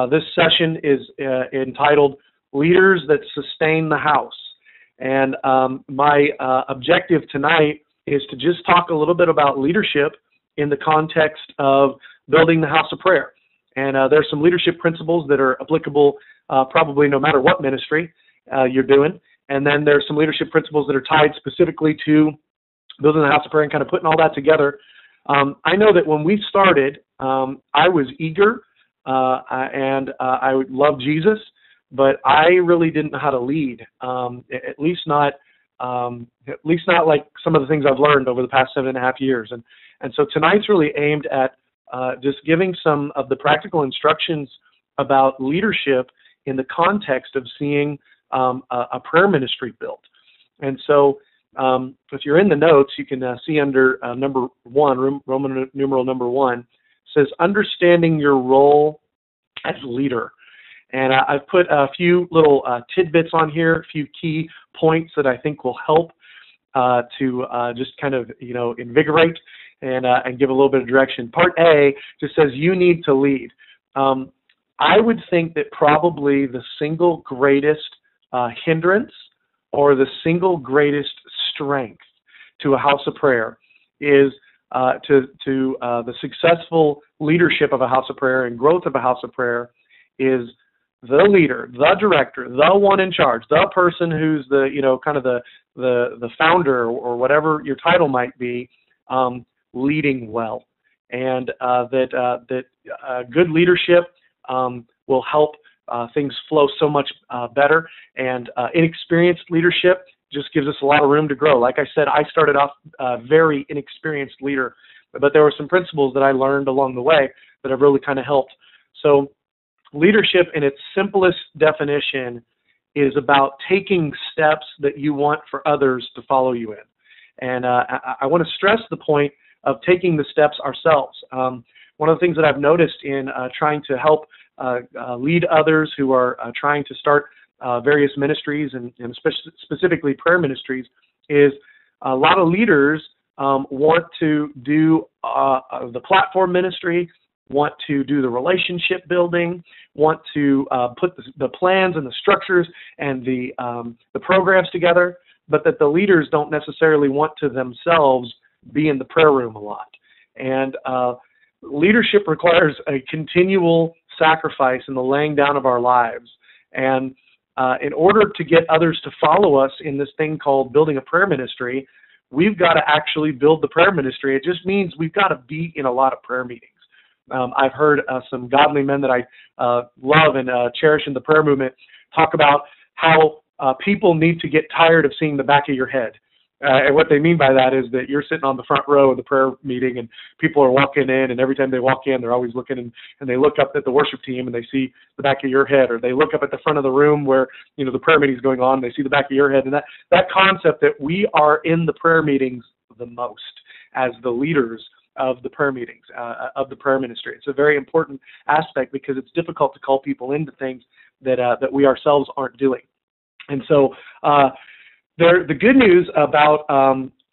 This session is entitled Leaders That Sustain the House. And my objective tonight is to just talk a little bit about leadership in the context of building the house of prayer. And there's some leadership principles that are applicable probably no matter what ministry you're doing. And then there's some leadership principles that are tied specifically to building the house of prayer and kind of putting all that together. I know that when we started, I was eager and I would love Jesus, but I really didn't know how to lead. At least not like some of the things I've learned over the past 7.5 years. And so tonight's really aimed at just giving some of the practical instructions about leadership in the context of seeing a prayer ministry built. And so if you're in the notes, you can see under number 1, Roman numeral number 1, says understanding your role as leader. And I've put a few little tidbits on here, a few key points that I think will help to just kind of, invigorate and give a little bit of direction. Part A just says you need to lead. I would think that probably the single greatest hindrance or the single greatest strength to a house of prayer is to the successful leadership of a house of prayer and growth of a house of prayer is the leader, the director, the one in charge, the person who's the, kind of the founder or whatever your title might be, leading well. And that good leadership will help things flow so much better. And inexperienced leadership just gives us a lot of room to grow. Like I said, I started off a very inexperienced leader, but there were some principles that I learned along the way that have really kind of helped. So leadership in its simplest definition is about taking steps that you want for others to follow you in. And I want to stress the point of taking the steps ourselves. One of the things that I've noticed in trying to help lead others who are trying to start various ministries and specifically prayer ministries is a lot of leaders want to do the platform ministry, want to do the relationship building, want to put the plans and the structures and the programs together, but that the leaders don't necessarily want to themselves be in the prayer room a lot. And leadership requires a continual sacrifice in the laying down of our lives. And in order to get others to follow us in this thing called building a prayer ministry, we've got to actually build the prayer ministry. It just means we've got to be in a lot of prayer meetings. I've heard some godly men that I love and cherish in the prayer movement talk about how people need to get tired of seeing the back of your head. And what they mean by that is that you're sitting on the front row of the prayer meeting and people are walking in, and every time they walk in, they're always looking and they look up at the worship team and they see the back of your head, or they look up at the front of the room where, the prayer meeting is going on, and they see the back of your head. And that concept that we are in the prayer meetings the most as the leaders of the prayer meetings, of the prayer ministry. It's a very important aspect because it's difficult to call people into things that we ourselves aren't doing. And so, the good news about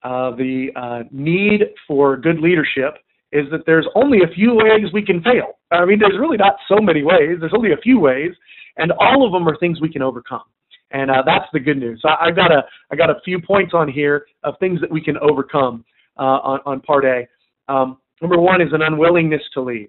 the need for good leadership is that there's only a few ways we can fail. I mean, there's really not so many ways. There's only a few ways, and all of them are things we can overcome. And that's the good news. So I got a few points on here of things that we can overcome on part A. Number 1 is an unwillingness to lead.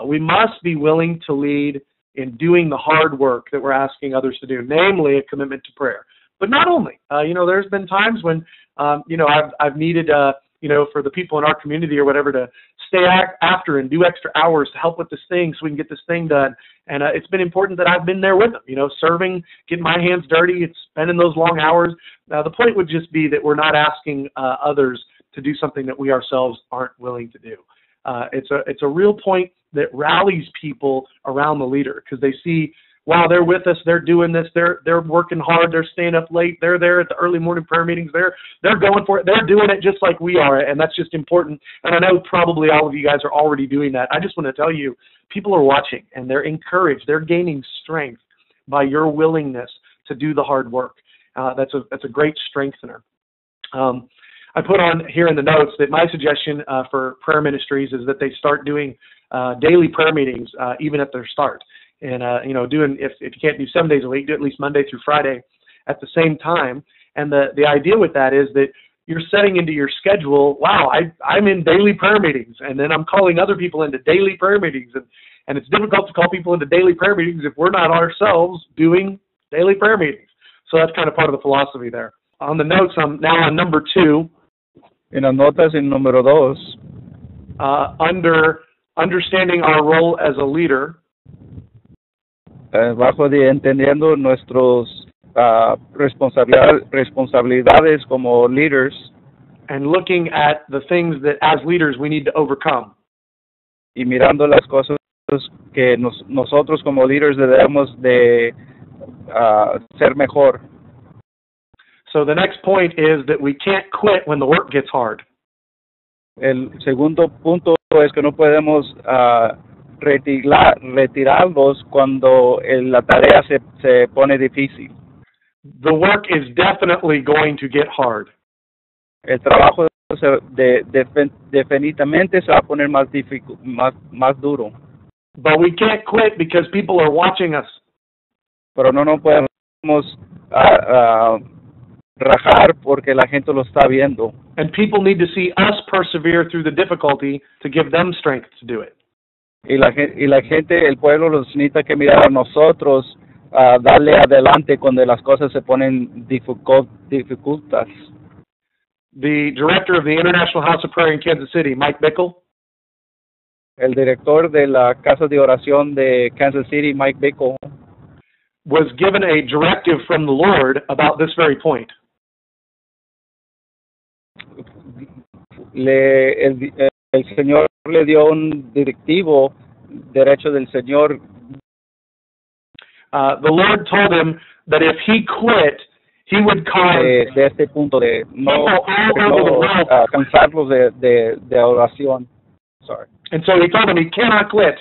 We must be willing to lead in doing the hard work that we're asking others to do, namely a commitment to prayer. But not only, there's been times when, I've needed, for the people in our community or whatever to stay after and do extra hours to help with this thing so we can get this thing done. And it's been important that I've been there with them, serving, getting my hands dirty, it's spending those long hours. The point would just be that we're not asking others to do something that we ourselves aren't willing to do. It's a real point that rallies people around the leader because they see, wow, they're with us, they're doing this, they're working hard, they're staying up late, they're there at the early morning prayer meetings, they're going for it, they're doing it just like we are, and that's just important. And I know probably all of you guys are already doing that. I just want to tell you, people are watching, and they're encouraged, they're gaining strength by your willingness to do the hard work. That's a great strengthener. I put on here in the notes that my suggestion for prayer ministries is that they start doing daily prayer meetings even at their start. and doing, if you can't do 7 days a week, do at least Monday through Friday at the same time. And the idea with that is that you're setting into your schedule, wow, I'm in daily prayer meetings, and then I'm calling other people into daily prayer meetings, and it's difficult to call people into daily prayer meetings if we're not ourselves doing daily prayer meetings. So that's kind of part of the philosophy there. On the notes, I'm now on number 2. En las notas, en número 2. Under understanding our role as a leader. Bajo de entendiendo nuestros responsabilidades como leaders. And looking at the things that as leaders we need to overcome. Y mirando las cosas que nosotros como líderes debemos de ser mejor. So the next point is that we can't quit when the work gets hard. El segundo punto es que no podemos retirarlos cuando la tarea se pone difícil. The work is definitely going to get hard. El trabajo definitivamente se va a poner más duro. But we can't quit because people are watching us. Pero no podemos rajar porque la gente lo está viendo. And people need to see us persevere through the difficulty to give them strength to do it. Y la gente, el pueblo los necesita que mirar a nosotros, darle adelante cuando las cosas se ponen dificultas. The director of the International House of Prayer in Kansas City, Mike Bickle. El director de la Casa de Oración de Kansas City, Mike Bickle, was given a directive from the Lord about this very point. El Señor le dio un directivo derecho del Señor. The Lord told him that if he quit, he would cause de este punto de no cansarlos de oración. Sorry. And so he told him he cannot quit.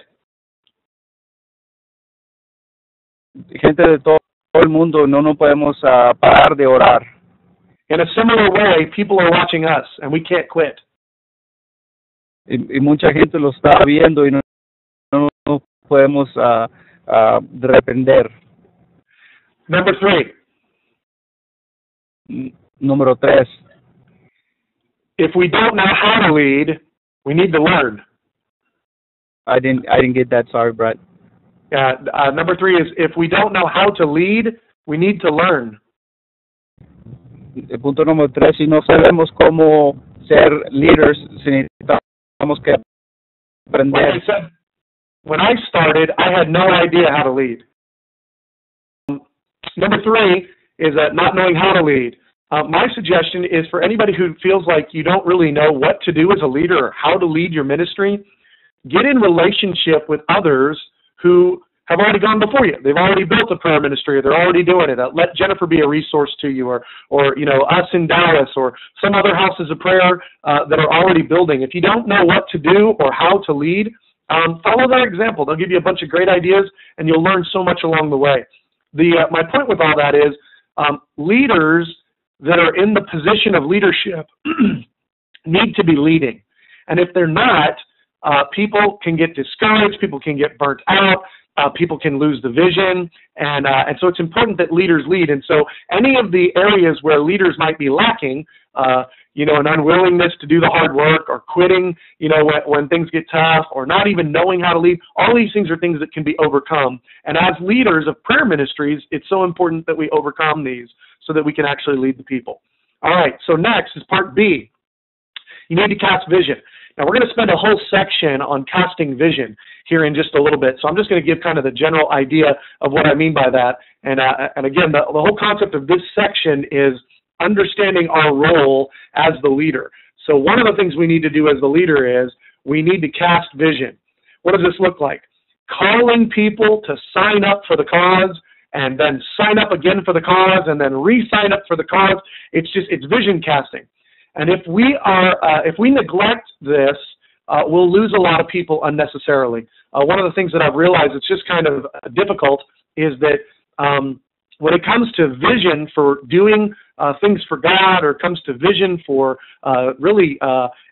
Gente de todo el mundo, no podemos parar de orar. In a similar way, people are watching us, and we can't quit. Y mucha gente lo está viendo y no podemos reprender. Number 3. Número 3. If we don't know how to lead, we need to learn. I didn't get that. Sorry, Brett. Number 3 is if we don't know how to lead, we need to learn. El punto número 3, si no sabemos cómo ser leaders, necesitamos que aprender. When I started, I had no idea how to lead. Number 3 is not knowing how to lead. My suggestion is for anybody who feels like you don't really know what to do as a leader or how to lead your ministry, get in relationship with others who have already gone before you. They've already built a prayer ministry. They're already doing it. Let Jennifer be a resource to you, or us in Dallas, or some other houses of prayer that are already building. If you don't know what to do or how to lead, follow their example. They'll give you a bunch of great ideas, and you'll learn so much along the way. My point with all that is leaders that are in the position of leadership need to be leading. And if they're not, people can get discouraged, people can get burnt out, people can lose the vision, and so it's important that leaders lead. And so any of the areas where leaders might be lacking, an unwillingness to do the hard work, or quitting, when things get tough, or not even knowing how to lead, all these things are things that can be overcome. And as leaders of prayer ministries, it's so important that we overcome these so that we can actually lead the people. All right, so next is part B. You need to cast vision. Now, we're going to spend a whole section on casting vision here in just a little bit. So I'm just going to give kind of the general idea of what I mean by that. And again, the whole concept of this section is understanding our role as the leader. So one of the things we need to do as the leader is we need to cast vision. What does this look like? Calling people to sign up for the cause, and then sign up again for the cause, and then re-sign up for the cause. It's vision casting. And if we neglect this, we'll lose a lot of people unnecessarily. One of the things that I've realized it's just kind of difficult is that when it comes to vision for doing things for God, or comes to vision for really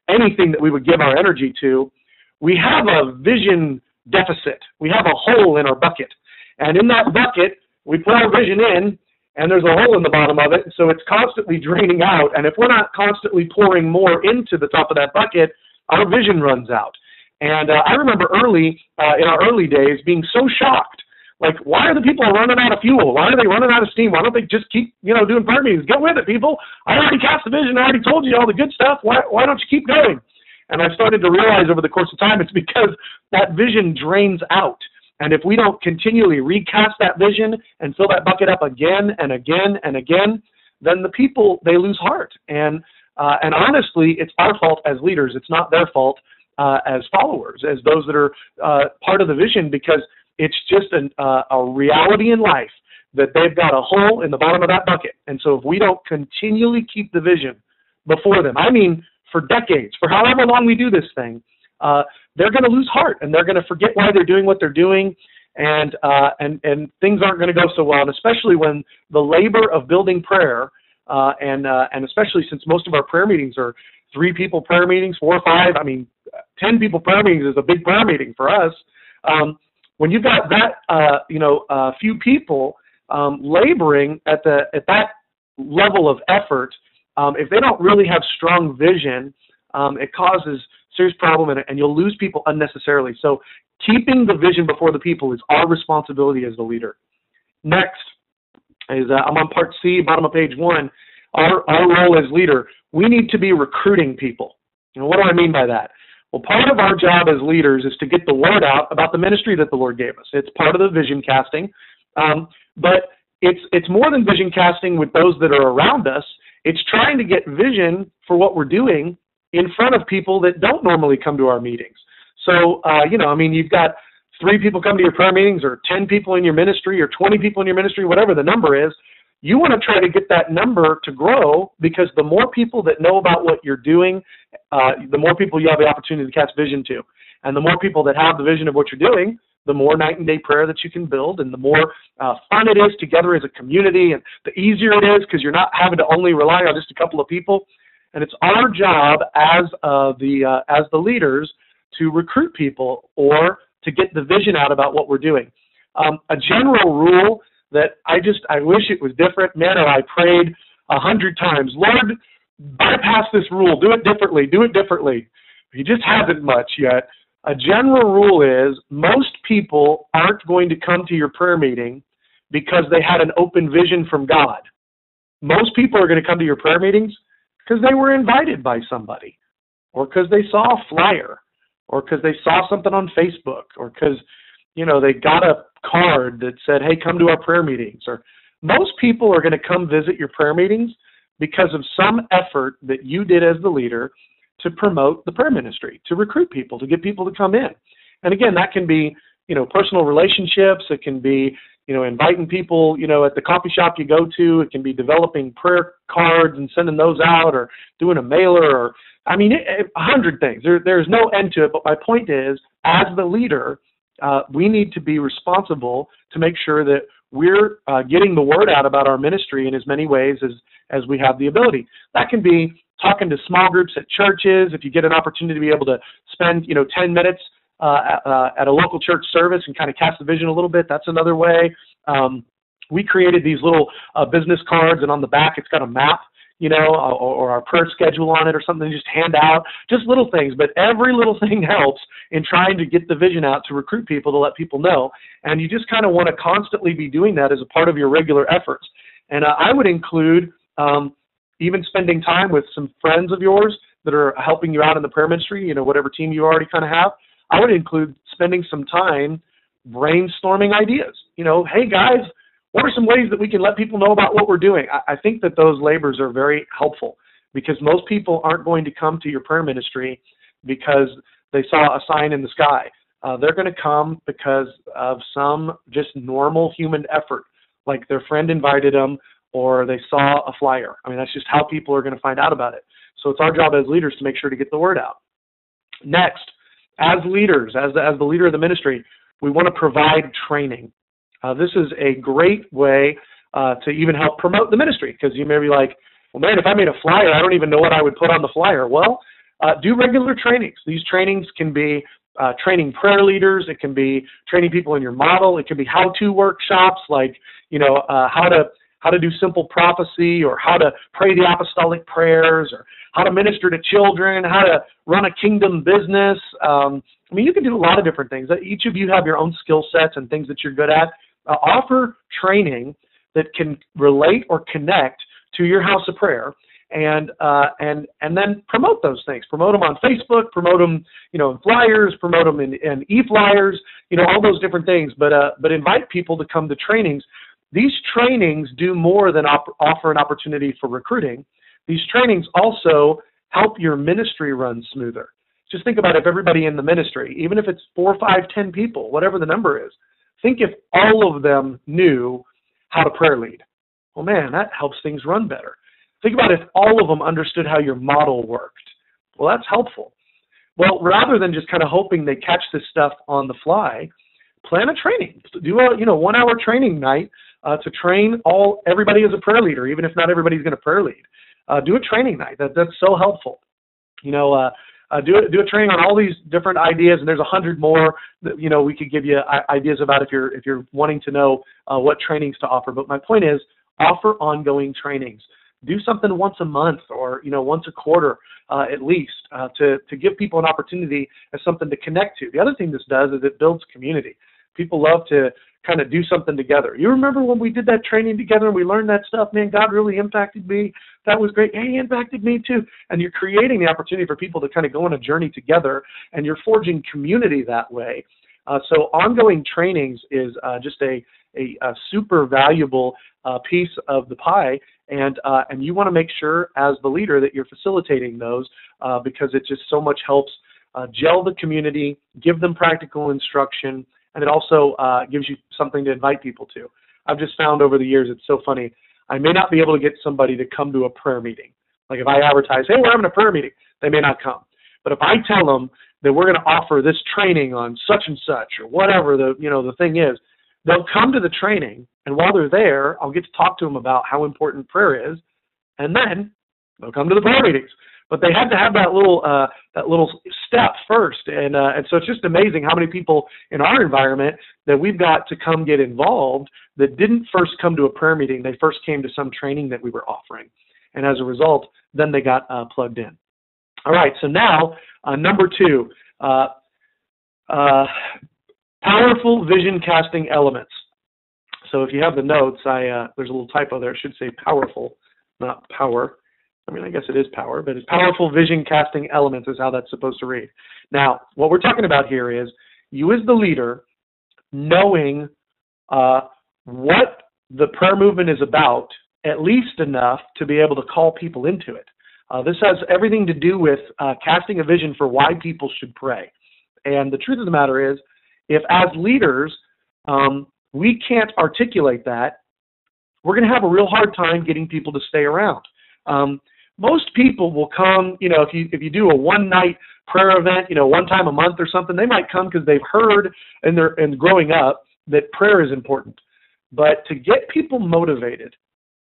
anything that we would give our energy to, we have a vision deficit. We have a hole in our bucket. And in that bucket, we put our vision in, and there's a hole in the bottom of it, so it's constantly draining out. And if we're not constantly pouring more into the top of that bucket, our vision runs out. And I remember in our early days, being so shocked. Like, why are the people running out of fuel? Why are they running out of steam? Why don't they just keep, doing prayer meetings? Get with it, people. I already cast the vision. I already told you all the good stuff. Why don't you keep going? And I started to realize over the course of time, it's because that vision drains out. And if we don't continually recast that vision and fill that bucket up again and again and again, then the people, they lose heart. And honestly, it's our fault as leaders. It's not their fault as followers, as those that are part of the vision, because it's just a reality in life that they've got a hole in the bottom of that bucket. And so if we don't continually keep the vision before them, I mean, for decades, for however long we do this thing, they're going to lose heart, and they're going to forget why they're doing what they're doing, and things aren't going to go so well. And especially when the labor of building prayer, and especially since most of our prayer meetings are 3 people prayer meetings, 4 or 5, 10 people prayer meetings is a big prayer meeting for us. When you've got that, few people laboring at that level of effort, if they don't really have strong vision, it causes serious problem, and you'll lose people unnecessarily. So keeping the vision before the people is our responsibility as the leader. Next is, I'm on part C, bottom of page 1. Our role as leader, we need to be recruiting people. What do I mean by that? Well, part of our job as leaders is to get the word out about the ministry that the Lord gave us. It's part of the vision casting, but it's more than vision casting with those that are around us. It's trying to get vision for what we're doing in front of people that don't normally come to our meetings. So, you've got 3 people come to your prayer meetings, or 10 people in your ministry, or 20 people in your ministry, whatever the number is. You want to try to get that number to grow, because the more people that know about what you're doing, the more people you have the opportunity to cast vision to. And the more people that have the vision of what you're doing, the more night and day prayer that you can build, and the more fun it is together as a community, and the easier it is because you're not having to only rely on just a couple of people. And it's our job as the leaders to recruit people, or to get the vision out about what we're doing. A general rule that I wish it was different. Man, I prayed 100 times, Lord, bypass this rule, do it differently. He just hasn't much yet. A general rule is most people aren't going to come to your prayer meeting because they had an open vision from God. Most people are going to come to your prayer meetings because they were invited by somebody, or because they saw a flyer, or because they saw something on Facebook, or because, they got a card that said, hey, come to our prayer meetings. Or most people are going to come visit your prayer meetings because of some effort that you did as the leader to promote the prayer ministry, to recruit people, to get people to come in. And again, that can be, personal relationships. It can be, inviting people, at the coffee shop you go to. It can be developing prayer cards and sending those out, or doing a mailer, or, 100 things. There's no end to it. But my point is, as the leader, we need to be responsible to make sure that we're getting the word out about our ministry in as many ways as we have the ability. That can be talking to small groups at churches. If you get an opportunity to be able to spend 10 minutes at a local church service and kind of cast the vision a little bit, that's another way. We created these little business cards, and on the back it's got a map, or our prayer schedule on it, or something to just hand out, just little things. But every little thing helps in trying to get the vision out, to recruit people, to let people know. And you just kind of want to constantly be doing that as a part of your regular efforts. And I would include even spending time with some friends of yours that are helping you out in the prayer ministry, whatever team you already kind of have. I would include spending some time brainstorming ideas. Hey guys, what are some ways that we can let people know about what we're doing? I think that those labors are very helpful, because most people aren't going to come to your prayer ministry because they saw a sign in the sky. They're going to come because of some just normal human effort, like their friend invited them, or they saw a flyer. That's just how people are going to find out about it. So it's our job as leaders to make sure to get the word out. Next, as leaders, as the leader of the ministry, we want to provide training. This is a great way to even help promote the ministry, because you may be like, well, man, if I made a flyer, I don't even know what I would put on the flyer. Well, do regular trainings. These trainings can be training prayer leaders. It can be training people in your model. It can be how-to workshops like, how to do simple prophecy, or how to pray the apostolic prayers, or how to minister to children, how to run a kingdom business. You can do a lot of different things. Each of you have your own skill sets and things that you're good at. Offer training that can relate or connect to your house of prayer, and then promote those things. Promote them on Facebook, promote them, in flyers, promote them in e-flyers, all those different things. But invite people to come to trainings. These trainings do more than offer an opportunity for recruiting. These trainings also help your ministry run smoother. Just think about if everybody in the ministry, even if it's 4, 5, 10 people, whatever the number is, think if all of them knew how to prayer lead. Well, man, that helps things run better. Think about if all of them understood how your model worked. Well, that's helpful. Well, rather than just kind of hoping they catch this stuff on the fly, plan a training. Do a 1-hour training night to train everybody as a prayer leader, even if not everybody's going to prayer lead. Do a training night. That's so helpful. Do a training on all these different ideas, and there's 100 more that we could give you ideas about if you're wanting to know what trainings to offer. But my point is, offer ongoing trainings. Do something once a month or once a quarter at least to give people an opportunity as something to connect to. The other thing this does is it builds community. People love to kind of do something together. You remember when we did that training together and we learned that stuff? Man, God really impacted me. That was great. Hey, he impacted me too. And you're creating the opportunity for people to kind of go on a journey together, and you're forging community that way. So ongoing trainings is just a super valuable piece of the pie, and you want to make sure as the leader that you're facilitating those because it just so much helps gel the community, give them practical instruction, and it also gives you something to invite people to. I've just found over the years, it's so funny, I may not be able to get somebody to come to a prayer meeting. Like if I advertise, hey, we're having a prayer meeting, they may not come. But if I tell them that we're going to offer this training on such and such or whatever the thing is, they'll come to the training, and while they're there, I'll get to talk to them about how important prayer is, and then they'll come to the prayer meetings. But they had to have that little step first, and so it's just amazing how many people in our environment that we've got to come get involved that didn't first come to a prayer meeting. They first came to some training that we were offering, and as a result, then they got plugged in. All right, so now number 2, powerful vision casting elements. So if you have the notes, there's a little typo there. It should say powerful, not power. I guess it is power, but it's powerful vision casting elements is how that's supposed to read. Now, what we're talking about here is you as the leader knowing what the prayer movement is about, at least enough to be able to call people into it. This has everything to do with casting a vision for why people should pray. And the truth of the matter is, if as leaders we can't articulate that, we're going to have a real hard time getting people to stay around. Most people will come, if you do a one-night prayer event, one time a month or something, they might come because they've heard and growing up that prayer is important. But to get people motivated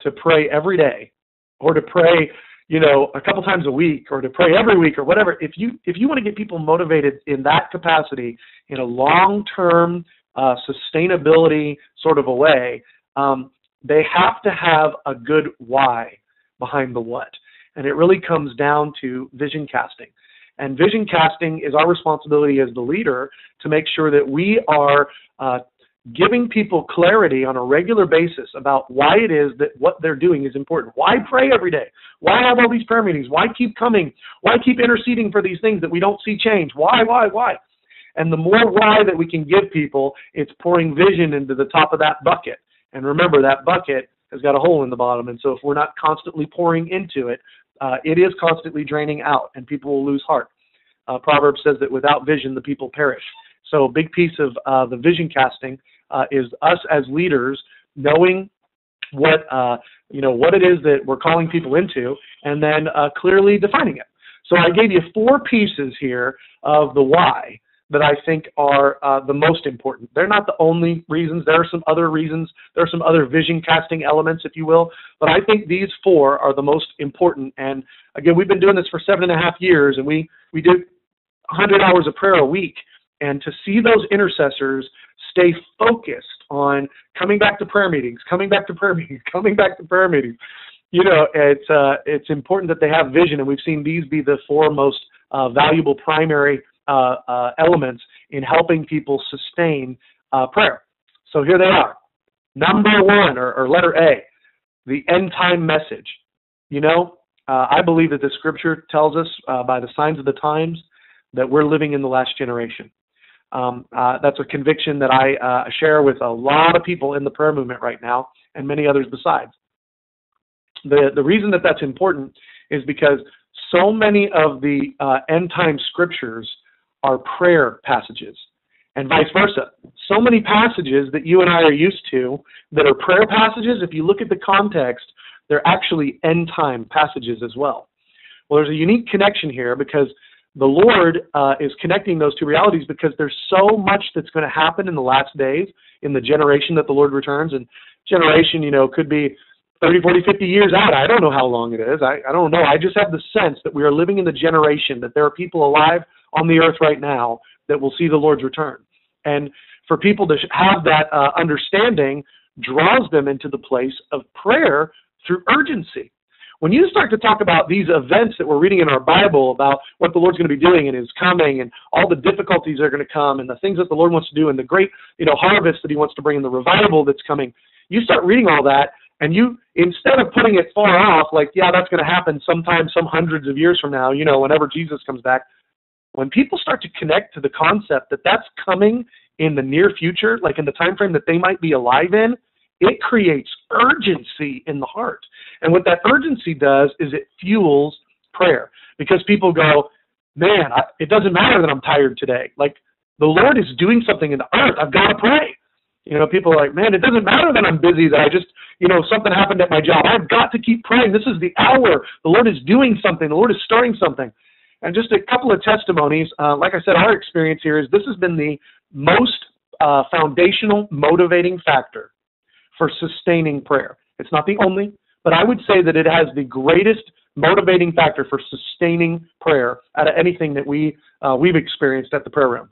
to pray every day, or to pray, a couple times a week, or to pray every week, or whatever, if you want to get people motivated in that capacity, in a long-term sustainability sort of a way, they have to have a good why behind the what. And it really comes down to vision casting. And vision casting is our responsibility as the leader to make sure that we are giving people clarity on a regular basis about why it is that what they're doing is important. Why pray every day? Why have all these prayer meetings? Why keep coming? Why keep interceding for these things that we don't see change? Why? And the more why that we can give people, it's pouring vision into the top of that bucket. And remember, that bucket has got a hole in the bottom, and so if we're not constantly pouring into it, it is constantly draining out, and people will lose heart. Proverbs says that without vision, the people perish. So a big piece of the vision casting is us as leaders knowing what it is that we're calling people into, and then clearly defining it. So I gave you 4 pieces here of the why that I think are the most important. They're not the only reasons. There are some other reasons. There are some other vision casting elements, if you will. But I think these 4 are the most important. And again, we've been doing this for 7.5 years, and we do 100 hours of prayer a week, and to see those intercessors stay focused on coming back to prayer meetings, coming back to prayer meetings, coming back to prayer meetings. It's important that they have vision, and we've seen these be the four most valuable primary elements in helping people sustain prayer. So here they are. Number one, or letter A, the end time message. I believe that the scripture tells us by the signs of the times that we're living in the last generation. That's a conviction that I share with a lot of people in the prayer movement right now, and many others besides. The reason that that's important is because so many of the end time scriptures are prayer passages, and vice versa. So many passages that you and I are used to that are prayer passages, if you look at the context, they're actually end time passages as well. Well, there's a unique connection here because the Lord is connecting those two realities, because there's so much that's going to happen in the last days, in the generation that the Lord returns. And generation, could be 30, 40, 50 years out. I don't know how long it is. I don't know. I just have the sense that we are living in the generation, that there are people alive on the earth right now that will see the Lord's return. And for people to have that understanding draws them into the place of prayer through urgency. When you start to talk about these events that we're reading in our Bible about what the Lord's going to be doing and His coming and all the difficulties that are going to come and the things that the Lord wants to do and the great, harvest that He wants to bring and the revival that's coming, you start reading all that, and you, instead of putting it far off, like, yeah, that's going to happen sometime, some hundreds of years from now, whenever Jesus comes back, when people start to connect to the concept that that's coming in the near future, like in the time frame that they might be alive in, it creates urgency in the heart. And what that urgency does is it fuels prayer, because people go, man, it doesn't matter that I'm tired today. Like, the Lord is doing something in the earth. I've got to pray. People are like, man, it doesn't matter that I'm busy, that I just, something happened at my job. I've got to keep praying. This is the hour. The Lord is doing something. The Lord is starting something. And just a couple of testimonies. Like I said, our experience here is this has been the most foundational motivating factor for sustaining prayer. It's not the only, but I would say that it has the greatest motivating factor for sustaining prayer out of anything that we've experienced at the prayer room.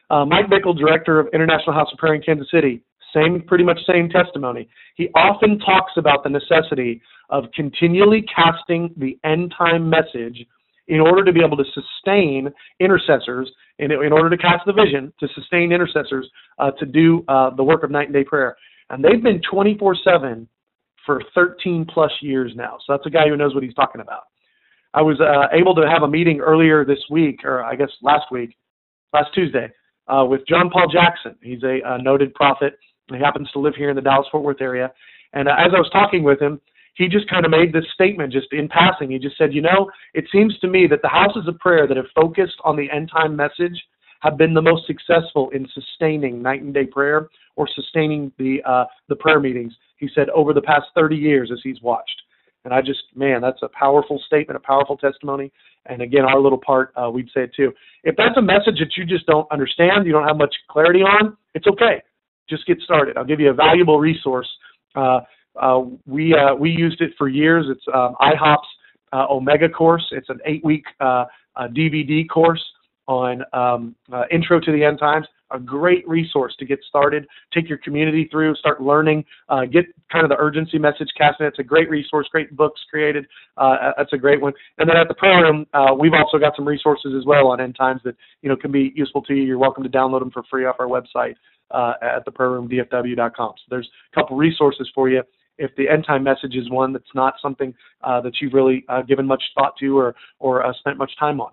Mike Bickle, director of International House of Prayer in Kansas City, pretty much same testimony. He often talks about the necessity of continually casting the end time message in order to be able to sustain intercessors, in order to cast the vision, to sustain intercessors to do the work of night and day prayer. And they've been 24/7 for 13 plus years now. So that's a guy who knows what he's talking about. I was able to have a meeting earlier this week, or I guess last Tuesday, with John Paul Jackson. He's a noted prophet. He happens to live here in the Dallas-Fort Worth area. And as I was talking with him, he just kind of made this statement just in passing. He just said, it seems to me that the houses of prayer that have focused on the end time message have been the most successful in sustaining night and day prayer or sustaining the prayer meetings, he said, over the past 30 years as he's watched. And that's a powerful statement, a powerful testimony. And again, our little part, we'd say it too. If that's a message that you just don't understand, you don't have much clarity on, it's okay. Just get started. I'll give you a valuable resource. We used it for years. It's IHOP's Omega course. It's an 8-week DVD course on Intro to the End Times. A great resource to get started, take your community through, start learning, get kind of the urgency message cast in. It's a great resource, great books created. That's a great one. And then at the prayer room, we've also got some resources as well on end times that can be useful to you. You're welcome to download them for free off our website at theprayerroomdfw.com. So there's a couple resources for you if the end time message is one that's not something that you've really given much thought to or spent much time on.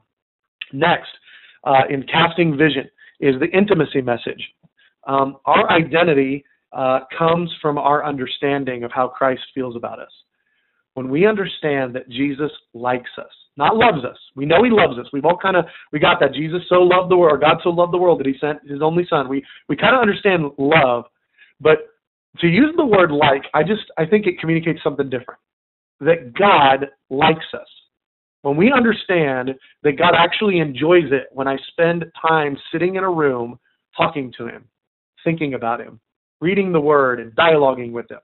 Next, in casting vision, is the intimacy message. Our identity comes from our understanding of how Christ feels about us. When we understand that Jesus likes us, not loves us. We know He loves us. We got that. Jesus so loved the world, God so loved the world that He sent His only Son. We kind of understand love, but to use the word like, I think it communicates something different. That God likes us. When we understand that God actually enjoys it when I spend time sitting in a room talking to Him, thinking about Him, reading the Word and dialoguing with Him.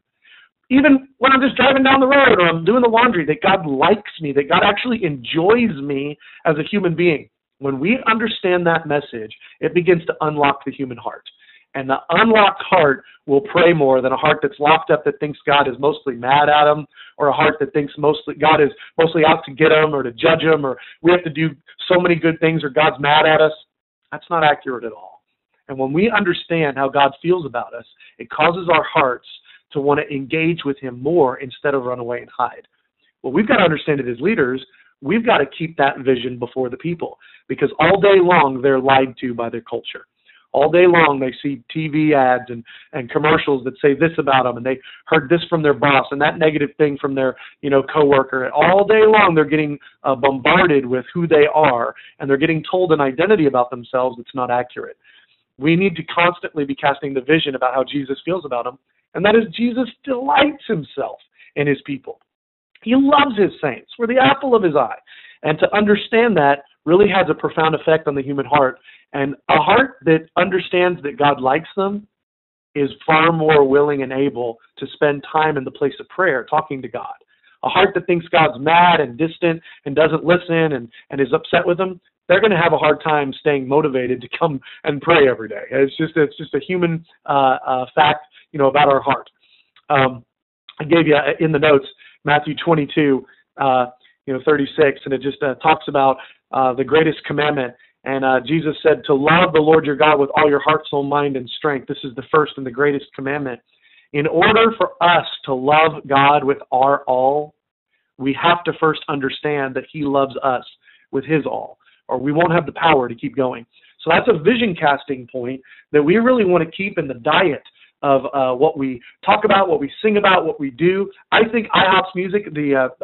Even when I'm just driving down the road or I'm doing the laundry, that God likes me, that God actually enjoys me as a human being. When we understand that message, it begins to unlock the human heart. And the unlocked heart will pray more than a heart that's locked up that thinks God is mostly mad at them, or a heart that thinks God is mostly out to get them or to judge them, or we have to do so many good things or God's mad at us. That's not accurate at all. And when we understand how God feels about us, it causes our hearts to want to engage with him more instead of run away and hide. Well, we've got to understand it as leaders. We've got to keep that vision before the people, because all day long they're lied to by their culture. All day long they see TV ads and commercials that say this about them, and they heard this from their boss and that negative thing from their coworker. And all day long they're getting bombarded with who they are, and they're getting told an identity about themselves that's not accurate. We need to constantly be casting the vision about how Jesus feels about them, and that is Jesus delights himself in his people. He loves his saints. We're the apple of his eye. And to understand that really has a profound effect on the human heart. And a heart that understands that God likes them is far more willing and able to spend time in the place of prayer talking to God. A heart that thinks God's mad and distant and doesn't listen and is upset with them, they're going to have a hard time staying motivated to come and pray every day. It's just a human fact, about our heart. I gave you in the notes Matthew 22, 36, and it just talks about the greatest commandment. And Jesus said to love the Lord your God with all your heart, soul, mind, and strength. This is the first and the greatest commandment. In order for us to love God with our all, we have to first understand that he loves us with his all, or we won't have the power to keep going. So that's a vision casting point that we really want to keep in the diet of what we talk about, what we sing about, what we do. I think IHOP's music,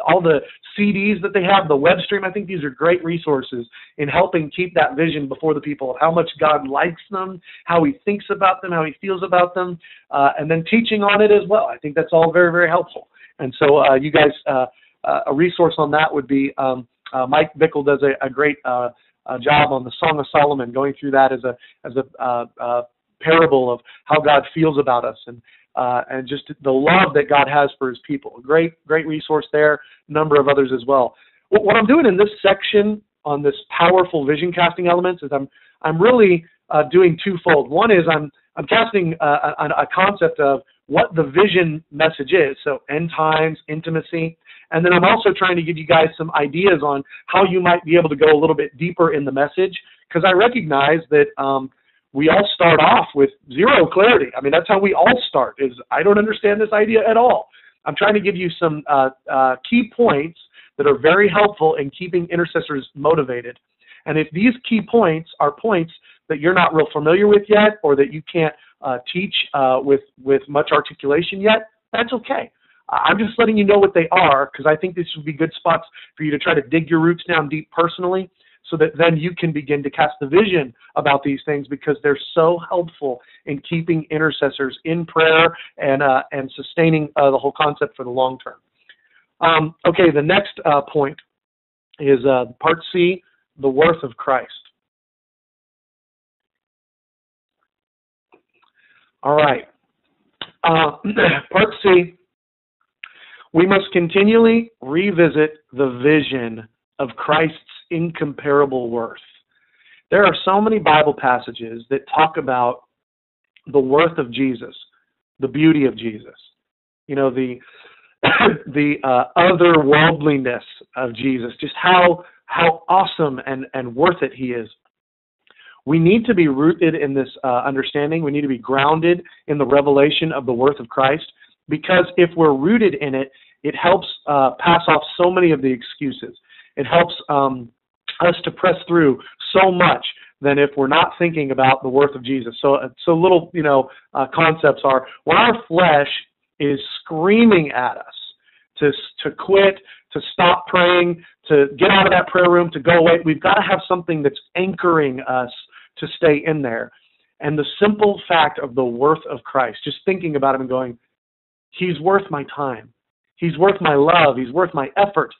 all the CDs that they have, the web stream, I think these are great resources in helping keep that vision before the people of how much God likes them, how he thinks about them, how he feels about them, and then teaching on it as well. I think that's all very, very helpful. And so you guys, a resource on that would be Mike Bickle does a great job on the Song of Solomon, going through that as a parable of how God feels about us and just the love that God has for his people. Great resource there. A number of others as well. What I'm doing in this section on this powerful vision casting elements is I'm really doing twofold. One is I'm casting a concept of what the vision message is, so end times, intimacy, and then I'm also trying to give you guys some ideas on how you might be able to go a little bit deeper in the message, because I recognize that we all start off with zero clarity. I mean, that's how we all start, is I don't understand this idea at all. I'm trying to give you some key points that are very helpful in keeping intercessors motivated. And if these key points are points that you're not real familiar with yet, or that you can't teach with much articulation yet, that's okay. I'm just letting you know what they are, because I think this would be good spots for you to try to dig your roots down deep personally, so that then you can begin to cast the vision about these things, because they're so helpful in keeping intercessors in prayer and sustaining the whole concept for the long term. Okay, the next point is part C, the worth of Christ. All right. Part C, we must continually revisit the vision of Christ's incomparable worth. There are so many Bible passages that talk about the worth of Jesus, the beauty of Jesus, the otherworldliness of Jesus, just how awesome and worth it he is. We need to be rooted in this understanding. We need to be grounded in the revelation of the worth of Christ, because if we're rooted in it, it helps pass off so many of the excuses. It helps us to press through so much than if we're not thinking about the worth of Jesus. So little, concepts are, when our flesh is screaming at us to quit, to stop praying, to get out of that prayer room, to go away, we've got to have something that's anchoring us to stay in there. And the simple fact of the worth of Christ, just thinking about him and going, he's worth my time. He's worth my love. He's worth my effort.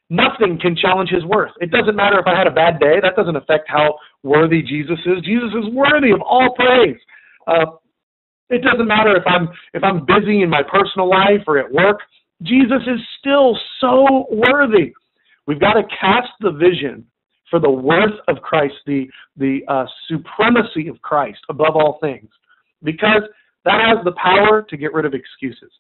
Nothing can challenge his worth. It doesn't matter if I had a bad day. That doesn't affect how worthy Jesus is. Jesus is worthy of all praise. It doesn't matter if I'm busy in my personal life or at work. Jesus is still so worthy. We've got to cast the vision for the worth of Christ, the supremacy of Christ above all things, because that has the power to get rid of excuses.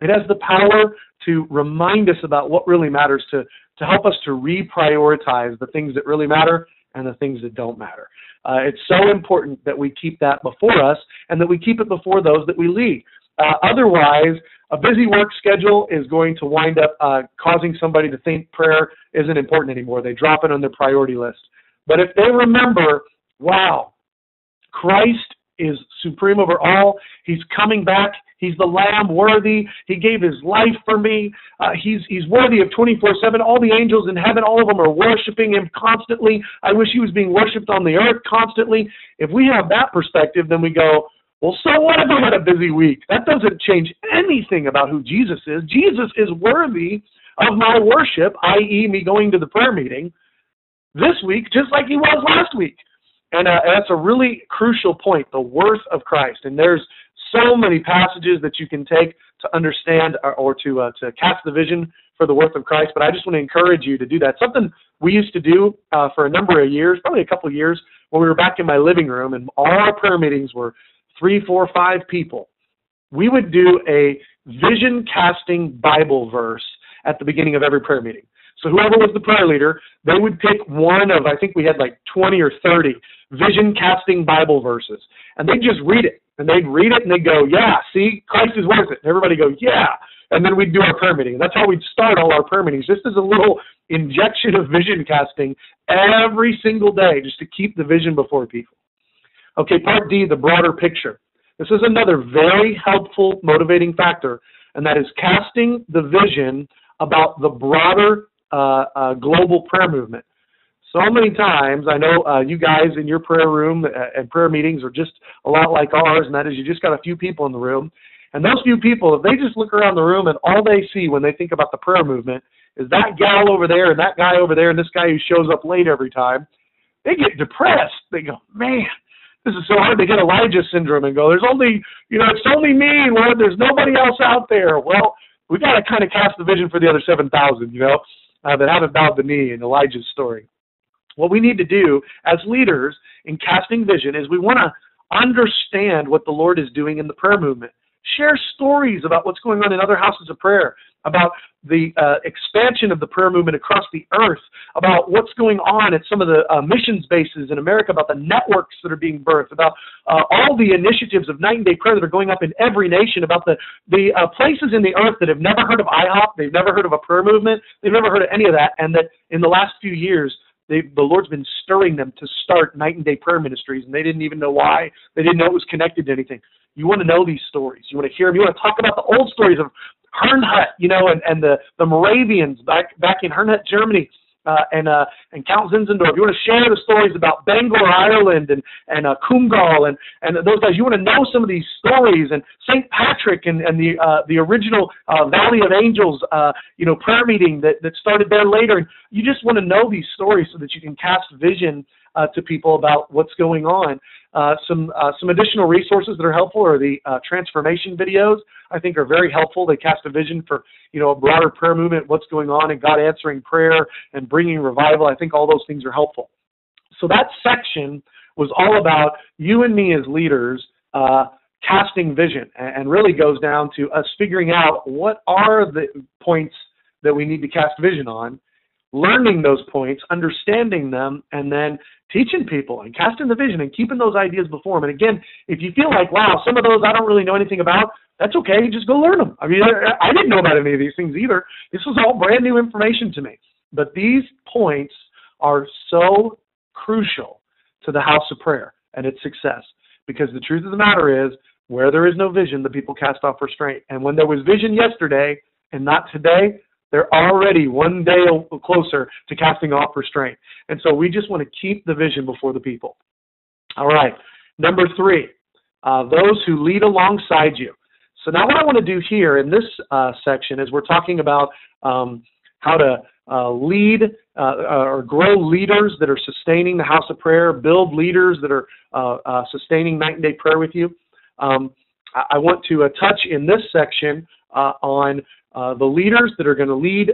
It has the power to remind us about what really matters, to help us to reprioritize the things that really matter and the things that don't matter. It's so important that we keep that before us and that we keep it before those that we lead. Otherwise, a busy work schedule is going to wind up causing somebody to think prayer isn't important anymore. They drop it on their priority list. But if they remember, wow, Christ is supreme over all. He's coming back. He's the Lamb worthy. He gave his life for me. He's worthy of 24/7. All the angels in heaven, all of them are worshiping him constantly. I wish he was being worshipped on the earth constantly. If we have that perspective, then we go, well, so what if I had a busy week? That doesn't change anything about who Jesus is. Jesus is worthy of my worship, i.e. me going to the prayer meeting this week, just like he was last week. And that's a really crucial point, the worth of Christ. And there's so many passages that you can take to understand or to cast the vision for the worth of Christ. But I just want to encourage you to do that. Something we used to do for a number of years, probably a couple of years, when we were back in my living room and all our prayer meetings were 3, 4, 5 people. We would do a vision casting Bible verse at the beginning of every prayer meeting. So whoever was the prayer leader, they would pick one of, I think we had like 20 or 30 vision casting Bible verses. And they'd just read it. And they'd read it and they'd go, yeah, see, Christ is worth it. And everybody go, yeah. And then we'd do our prayer meeting. And that's how we'd start all our prayer meetings, just as a little injection of vision casting every single day, just to keep the vision before people. Okay, part D, the broader picture. This is another very helpful motivating factor, and that is casting the vision about the broader global prayer movement. So many times, I know you guys in your prayer room and prayer meetings are just a lot like ours, and that is you just got a few people in the room. And those few people, if they just look around the room and all they see when they think about the prayer movement is that gal over there and that guy over there and this guy who shows up late every time, they get depressed. They go, man, this is so hard. They get Elijah syndrome and go, there's only, it's only me, Lord. There's nobody else out there. Well, we got to kind of cast the vision for the other 7,000, that haven't bowed the knee in Elijah's story. What we need to do as leaders in casting vision is we want to understand what the Lord is doing in the prayer movement. Share stories about what's going on in other houses of prayer, about the expansion of the prayer movement across the earth, about what's going on at some of the missions bases in America, about the networks that are being birthed, about all the initiatives of night and day prayer that are going up in every nation, about the places in the earth that have never heard of IHOP, they've never heard of a prayer movement, they've never heard of any of that, and that in the last few years, the Lord's been stirring them to start night and day prayer ministries, and they didn't even know why. They didn't know it was connected to anything. You want to know these stories. You want to hear them. You want to talk about the old stories of Herrnhut, and the Moravians back in Herrnhut, Germany, and Count Zinzendorf. You want to share the stories about Bangor, Ireland, and Kumgal, and those guys. You want to know some of these stories, and St. Patrick and the original Valley of Angels, prayer meeting that started there later. And you just want to know these stories so that you can cast vision to people about what's going on. Some additional resources that are helpful are the transformation videos. I think are very helpful. They cast a vision for a broader prayer movement, what's going on, and God answering prayer and bringing revival. I think all those things are helpful. So that section was all about you and me as leaders casting vision, and really goes down to us figuring out what are the points that we need to cast vision on, learning those points, understanding them, and then teaching people and casting the vision and keeping those ideas before them. And again, if you feel like, wow, some of those I don't really know anything about, that's okay. Just go learn them. I mean, I didn't know about any of these things either. This was all brand new information to me. But these points are so crucial to the house of prayer and its success, because the truth of the matter is, where there is no vision, the people cast off restraint. And when there was vision yesterday and not today, they're already one day closer to casting off restraint. And so we just want to keep the vision before the people. All right. Number 3, those who lead alongside you. So now what I want to do here in this section is we're talking about how to lead or grow leaders that are sustaining the house of prayer, build leaders that are sustaining night and day prayer with you. I want to touch in this section on the leaders that are going to lead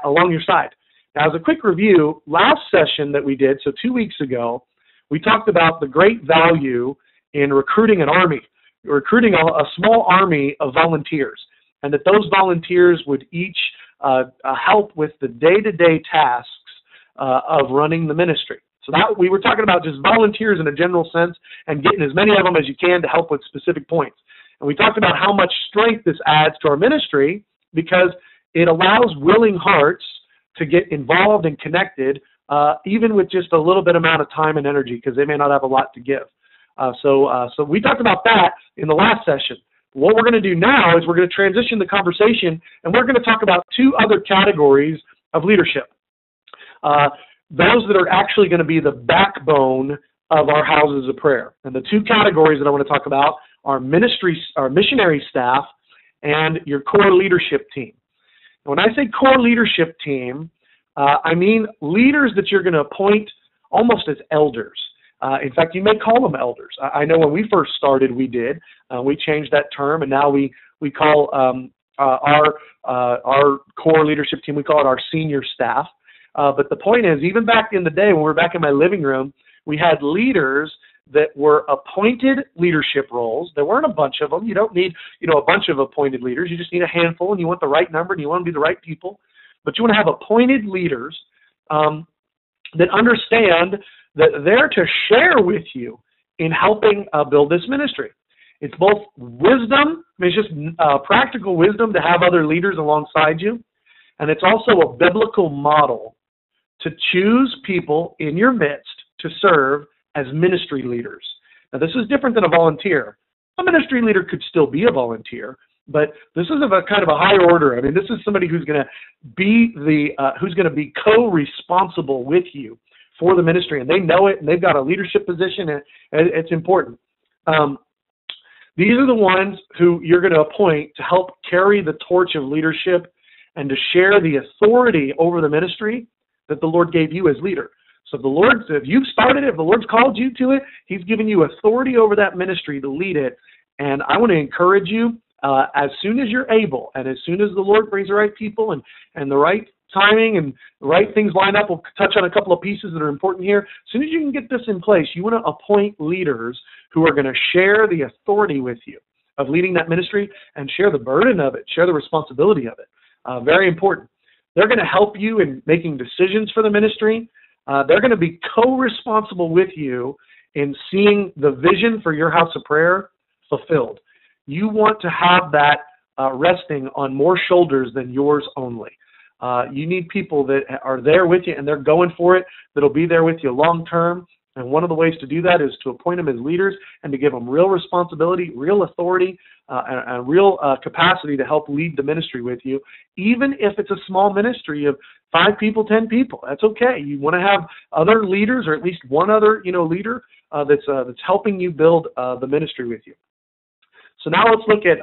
along your side. Now, as a quick review, last session that we did, so 2 weeks ago, we talked about the great value in recruiting an army, recruiting a small army of volunteers, and that those volunteers would each help with the day-to-day tasks of running the ministry. So that we were talking about just volunteers in a general sense and getting as many of them as you can to help with specific points. And we talked about how much strength this adds to our ministry because it allows willing hearts to get involved and connected, even with just a little bit amount of time and energy, because they may not have a lot to give. So we talked about that in the last session. What we're going to do now is we're going to transition the conversation, and we're going to talk about two other categories of leadership. Those that are actually going to be the backbone of our houses of prayer. And the two categories that I want to talk about are missionary staff and your core leadership team. And when I say core leadership team, I mean leaders that you're going to appoint almost as elders. In fact, you may call them elders. I know when we first started, we did. We changed that term, and now we call our core leadership team, we call it our senior staff. But the point is, even back in the day when we were back in my living room, we had leaders that were appointed leadership roles. There weren't a bunch of them. You don't need, a bunch of appointed leaders. You just need a handful, and you want the right number, and you want to be the right people. But you want to have appointed leaders that understand that they're to share with you in helping build this ministry. It's both wisdom, it's just practical wisdom to have other leaders alongside you, and it's also a biblical model to choose people in your midst to serve as ministry leaders. Now, this is different than a volunteer. A ministry leader could still be a volunteer, but this is of a kind of a high order. I mean, this is somebody who's going to be co-responsible with you for the ministry, and they know it, and they've got a leadership position, and it's important. These are the ones who you're going to appoint to help carry the torch of leadership and to share the authority over the ministry that the Lord gave you as leader. So if you've started it, if the Lord's called you to it, He's given you authority over that ministry to lead it. And I want to encourage you, as soon as you're able, and as soon as the Lord brings the right people and the right timing and the right things line up, we'll touch on a couple of pieces that are important here. As soon as you can get this in place, you want to appoint leaders who are going to share the authority with you of leading that ministry and share the burden of it, share the responsibility of it. Very important. They're going to help you in making decisions for the ministry. They're going to be co-responsible with you in seeing the vision for your house of prayer fulfilled. You want to have that resting on more shoulders than yours only. You need people that are there with you and they're going for it, that'll be there with you long term. And one of the ways to do that is to appoint them as leaders and to give them real responsibility, real authority, and real capacity to help lead the ministry with you, even if it's a small ministry of 5 people, 10 people. That's okay. You want to have other leaders, or at least one other, leader that's helping you build the ministry with you. So now let's look at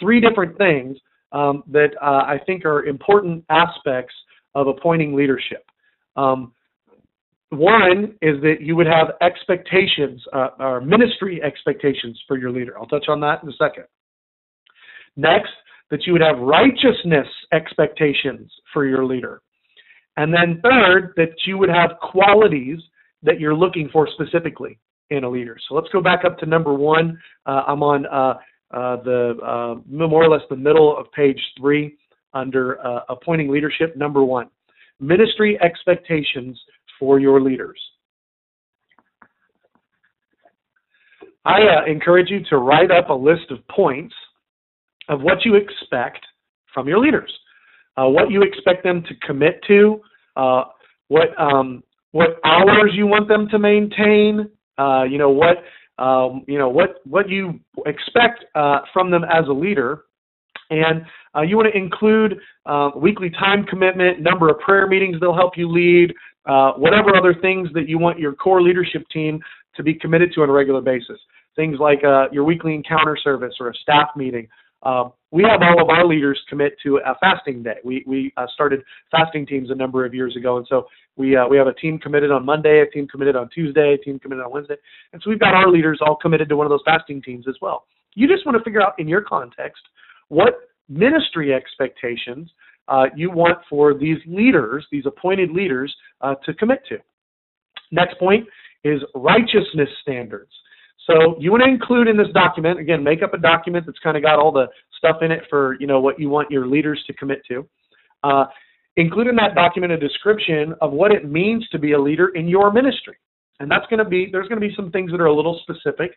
3 different things that I think are important aspects of appointing leadership. One is that you would have expectations, or ministry expectations for your leader. I'll touch on that in a second. Next, that you would have righteousness expectations for your leader. And then third, that you would have qualities that you're looking for specifically in a leader. So let's go back up to number 1. I'm on more or less the middle of page 3 under appointing leadership. Number 1, ministry expectations for your leaders. I encourage you to write up a list of points of what you expect from your leaders, what you expect them to commit to, what hours you want them to maintain, what you expect from them as a leader. And you want to include weekly time commitment, number of prayer meetings they'll help you lead, whatever other things that you want your core leadership team to be committed to on a regular basis. Things like your weekly encounter service or a staff meeting. We have all of our leaders commit to a fasting day. We started fasting teams a number of years ago, and so we have a team committed on Monday, a team committed on Tuesday, a team committed on Wednesday, and so we've got our leaders all committed to one of those fasting teams as well. You just want to figure out in your context what ministry expectations you want for these leaders, these appointed leaders, to commit to. Next point is righteousness standards. So you want to include in this document, again, make up a document that's kind of got all the stuff in it for, what you want your leaders to commit to. Include in that document a description of what it means to be a leader in your ministry. And there's going to be some things that are a little specific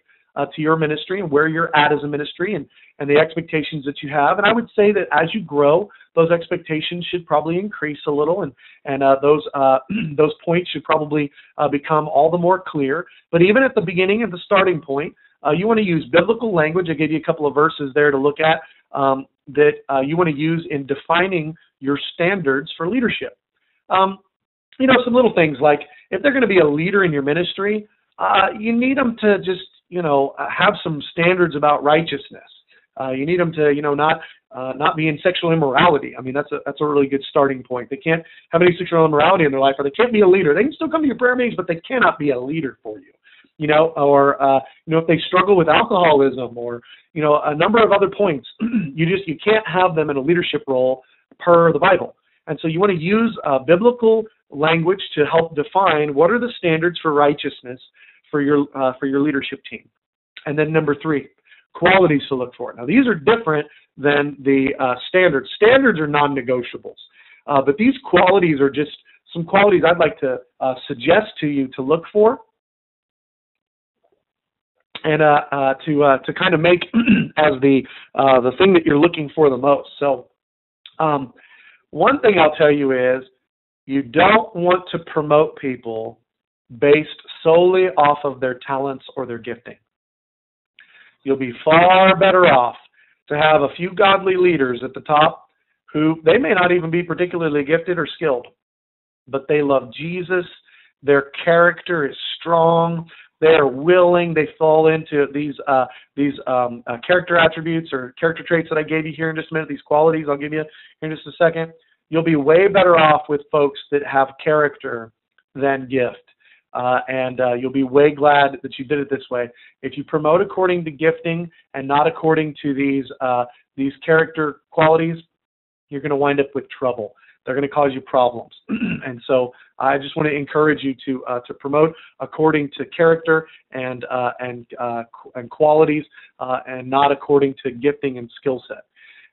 to your ministry and where you're at as a ministry and the expectations that you have. And I would say that as you grow, those expectations should probably increase a little, and those points should probably become all the more clear. But even at the beginning, at the starting point, you want to use biblical language. I gave you a couple of verses there to look at that you want to use in defining your standards for leadership. Some little things like if they're going to be a leader in your ministry, you need them to just have some standards about righteousness. You need them to, not be in sexual immorality. I mean, that's a really good starting point. They can't have any sexual immorality in their life, or they can't be a leader. They can still come to your prayer meetings, but they cannot be a leader for you. Or if they struggle with alcoholism, or a number of other points, you can't have them in a leadership role per the Bible. And so you want to use biblical language to help define what are the standards for righteousness for your leadership team. And then number 3, qualities to look for. Now, these are different than the standards. Standards are non-negotiables. But these qualities are just some qualities I'd like to suggest to you to look for and to kind of make as the thing that you're looking for the most. So one thing I'll tell you is you don't want to promote people based solely off of their talents or their gifting. You'll be far better off to have a few godly leaders at the top who they may not even be particularly gifted or skilled, but they love Jesus. Their character is strong. They are willing. They fall into these character attributes or character traits that I gave you here in just a minute, these qualities I'll give you here in just a second. You'll be way better off with folks that have character than gift. And you'll be way glad that you did it this way. If you promote according to gifting and not according to these character qualities, you're going to wind up with trouble. They're going to cause you problems. And so I just want to encourage you to promote according to character and qualities and not according to gifting and skill set.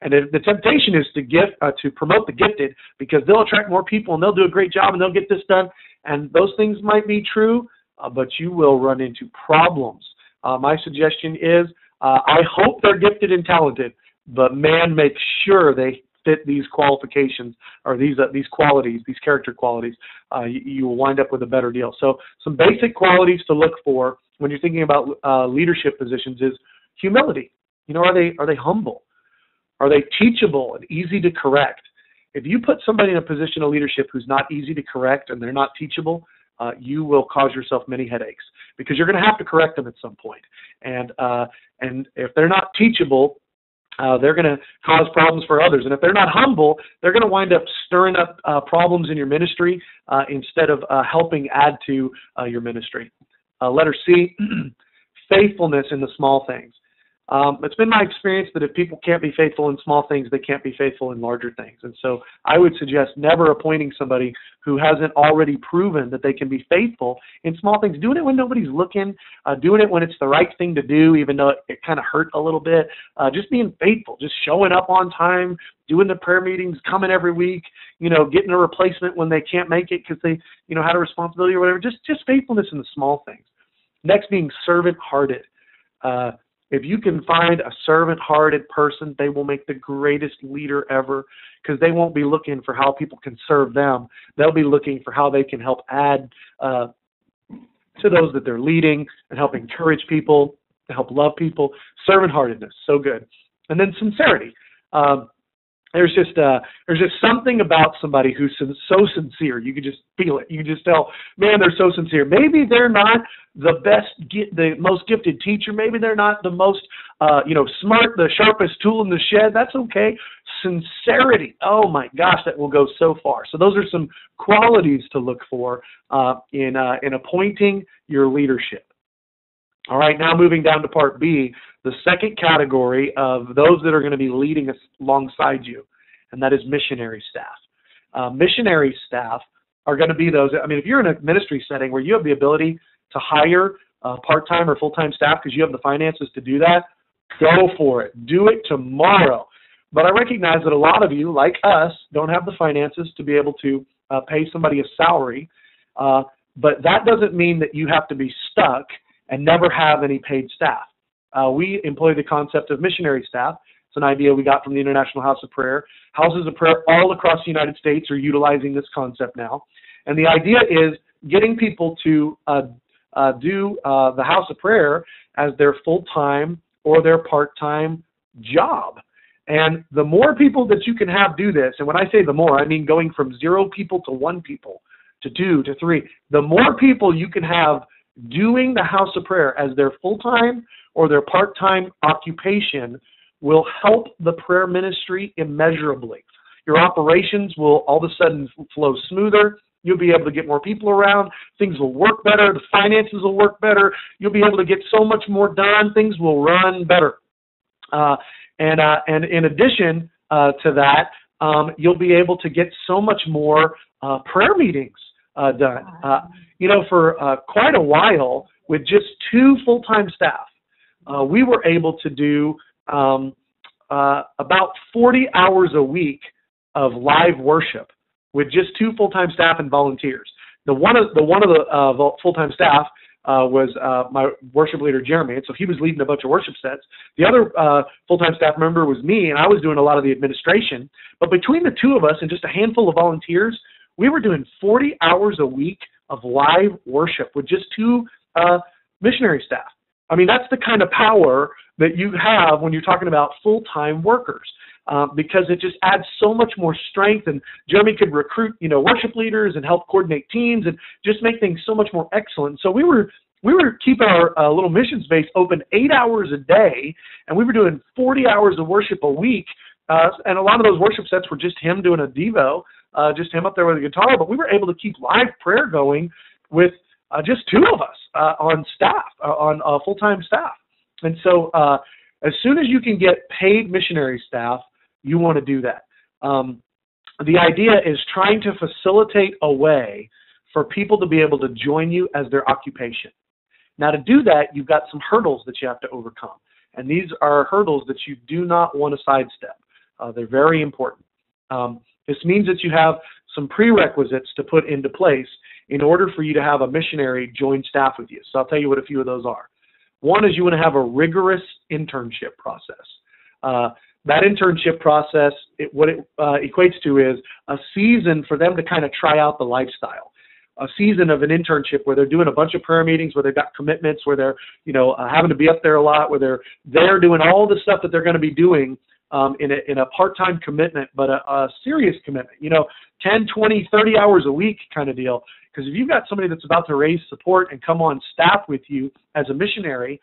And the temptation is to promote the gifted because they'll attract more people and they'll do a great job and they'll get this done. And those things might be true, but you will run into problems. My suggestion is I hope they're gifted and talented, but man, make sure they fit these qualifications or these qualities, these character qualities. You will wind up with a better deal. So some basic qualities to look for when you're thinking about leadership positions is humility. Are they humble? Are they teachable and easy to correct? If you put somebody in a position of leadership who's not easy to correct and they're not teachable, you will cause yourself many headaches because you're going to have to correct them at some point. And if they're not teachable, they're going to cause problems for others. And if they're not humble, they're going to wind up stirring up problems in your ministry instead of helping add to your ministry. Letter C, faithfulness in the small things. It's been my experience that if people can't be faithful in small things, they can't be faithful in larger things. And so I would suggest never appointing somebody who hasn't already proven that they can be faithful in small things. Doing it when nobody's looking, doing it when it's the right thing to do, even though it kind of hurt a little bit. Just being faithful, just showing up on time, doing the prayer meetings, coming every week, getting a replacement when they can't make it because they, had a responsibility or whatever. Just faithfulness in the small things. Next, being servant-hearted. If you can find a servant-hearted person, they will make the greatest leader ever because they won't be looking for how people can serve them. They'll be looking for how they can help add to those that they're leading and help encourage people, to help love people. Servant-heartedness, so good. And then sincerity. There's just something about somebody who's so sincere. You can just feel it. You can just tell, man, they're so sincere. Maybe they're not the most gifted teacher. Maybe they're not the most, smart, the sharpest tool in the shed. That's okay. Sincerity. Oh my gosh, that will go so far. So those are some qualities to look for in appointing your leadership. All right, now moving down to part B, the second category of those that are going to be leading us alongside you. and that is missionary staff. Missionary staff are going to be those, I mean, if you're in a ministry setting where you have the ability to hire part-time or full-time staff because you have the finances to do that, go for it. Do it tomorrow. But I recognize that a lot of you, like us, don't have the finances to be able to pay somebody a salary. But that doesn't mean that you have to be stuck and never have any paid staff. We employ the concept of missionary staff. It's an idea we got from the International House of Prayer. Houses of prayer all across the United States are utilizing this concept now. And the idea is getting people to do the House of Prayer as their full-time or their part-time job. And the more people that you can have do this, and when I say the more, I mean going from 0 people to 1 people to 2 to 3, the more people you can have doing the House of Prayer as their full-time or their part-time occupation will help the prayer ministry immeasurably. Your operations will all of a sudden flow smoother. You'll be able to get more people around. Things will work better. The finances will work better. You'll be able to get so much more done. Things will run better. And in addition to that, you'll be able to get so much more prayer meetings done. For quite a while, with just 2 full-time staff, we were able to do about 40 hours a week of live worship with just 2 full-time staff and volunteers. One of the full-time staff was my worship leader, Jeremy, and so he was leading a bunch of worship sets. The other full-time staff member was me, and I was doing a lot of the administration. But between the 2 of us and just a handful of volunteers, we were doing 40 hours a week of live worship with just 2 missionary staff. I mean, that's the kind of power that you have when you're talking about full-time workers, because it just adds so much more strength. And Jeremy could recruit, worship leaders and help coordinate teams and just make things so much more excellent. So we were keeping our little missions base open 8 hours a day, and we were doing 40 hours of worship a week. And a lot of those worship sets were just him doing a Devo, just him up there with a guitar. But we were able to keep live prayer going with just 2 of us on staff, on full-time staff. And so as soon as you can get paid missionary staff, you want to do that. The idea is trying to facilitate a way for people to be able to join you as their occupation. Now, to do that, you've got some hurdles that you have to overcome. And these are hurdles that you do not want to sidestep. They're very important. This means that you have some prerequisites to put into place in order for you to have a missionary join staff with you. So I'll tell you what a few of those are. One is you want to have a rigorous internship process. That internship process, what it equates to is a season for them to kind of try out the lifestyle. A season of an internship where they're doing a bunch of prayer meetings, where they've got commitments, where they're, having to be up there a lot, where they're doing all the stuff that they're going to be doing in a part-time commitment, but a serious commitment, 10, 20, 30 hours a week kind of deal. Because if you've got somebody that's about to raise support and come on staff with you as a missionary,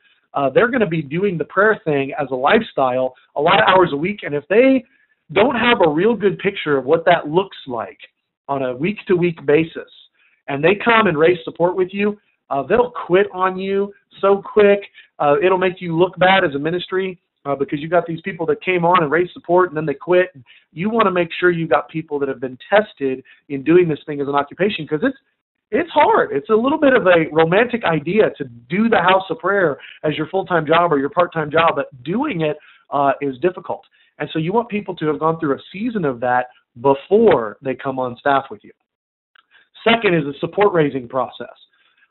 they're going to be doing the prayer thing as a lifestyle a lot of hours a week. And if they don't have a real good picture of what that looks like on a week-to-week basis, and they come and raise support with you, they'll quit on you so quick. It'll make you look bad as a ministry because you got these people that came on and raised support and then they quit. You want to make sure you got people that have been tested in doing this thing as an occupation, because it's hard. It's a little bit of a romantic idea to do the House of Prayer as your full-time job or your part-time job, but doing it is difficult. And so you want people to have gone through a season of that before they come on staff with you. Second is the support-raising process.